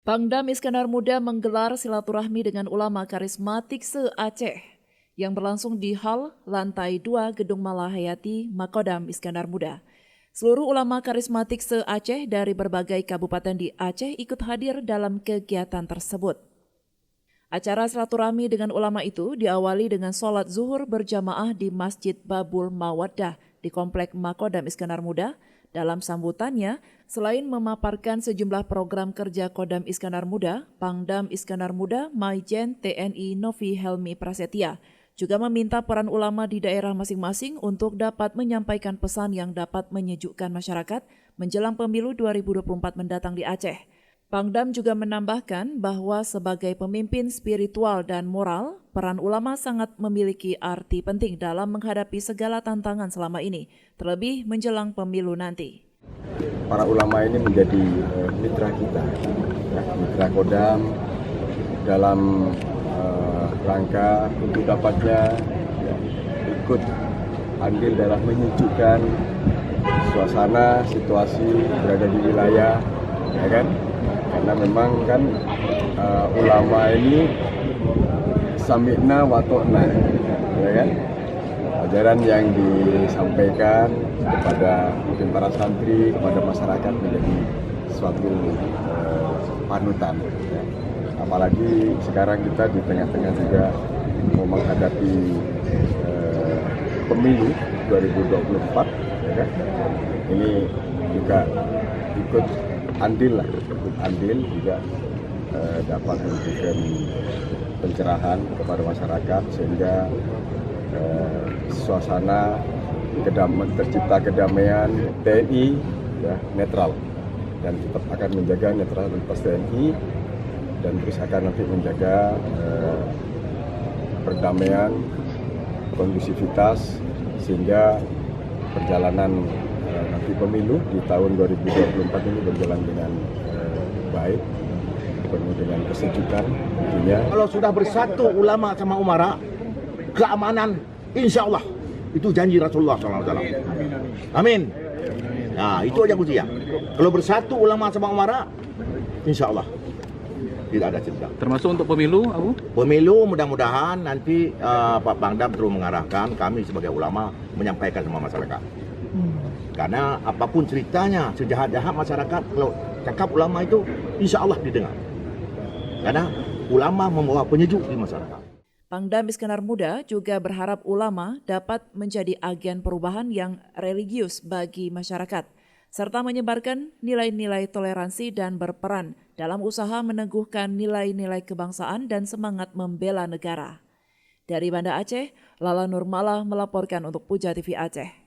Pangdam Iskandar Muda menggelar silaturahmi dengan ulama karismatik se-Aceh yang berlangsung di hal lantai 2 Gedung Malahayati Makodam Iskandar Muda. Seluruh ulama karismatik se-Aceh dari berbagai kabupaten di Aceh ikut hadir dalam kegiatan tersebut. Acara silaturahmi dengan ulama itu diawali dengan sholat zuhur berjamaah di Masjid Babul Mawaddah di Komplek Makodam Iskandar Muda. Dalam sambutannya, selain memaparkan sejumlah program kerja Kodam Iskandar Muda, Pangdam Iskandar Muda Maijen TNI Novi Helmi Prasetya juga meminta peran ulama di daerah masing-masing untuk dapat menyampaikan pesan yang dapat menyejukkan masyarakat menjelang pemilu 2024 mendatang di Aceh. Pangdam juga menambahkan bahwa sebagai pemimpin spiritual dan moral, peran ulama sangat memiliki arti penting dalam menghadapi segala tantangan selama ini, terlebih menjelang pemilu nanti. Para ulama ini menjadi mitra kita, ya, mitra Kodam dalam rangka untuk dapatnya ikut andil dalam menyejukkan suasana situasi berada di wilayah, ya kan? Karena memang kan ulama ini sami'na wa ta'na, ya kan? Ajaran yang disampaikan kepada mungkin para santri, kepada masyarakat menjadi suatu panutan. Ya. Apalagi sekarang kita di tengah-tengah juga mau menghadapi pemilu 2024, ya kan? Ini juga ikut andil juga dapat memberikan pencerahan kepada masyarakat sehingga suasana tercipta kedamaian. TNI ya, netral dan tetap akan menjaga netralitas TNI dan terus akan nanti menjaga perdamaian, kondusivitas sehingga perjalanan nanti pemilu di tahun 2024 ini berjalan dengan baik, penuh dengan kesejukan tentunya. Kalau sudah bersatu ulama sama umara, keamanan insya Allah itu janji Rasulullah SAW. Amin. Nah itu aja kuncinya. Kalau bersatu ulama sama umara, insya Allah tidak ada cerita. Termasuk untuk pemilu, Abu? Pemilu mudah-mudahan nanti Pak Pangdam terus mengarahkan kami sebagai ulama menyampaikan sama masyarakat. Karena apapun ceritanya, sejahat-jahat masyarakat, kalau cakap ulama itu insya Allah didengar. Karena ulama membawa penyejuk di masyarakat. Pangdam Iskandar Muda juga berharap ulama dapat menjadi agen perubahan yang religius bagi masyarakat, serta menyebarkan nilai-nilai toleransi dan berperan dalam usaha meneguhkan nilai-nilai kebangsaan dan semangat membela negara. Dari Banda Aceh, Lala Nurmalah melaporkan untuk Puja TV Aceh.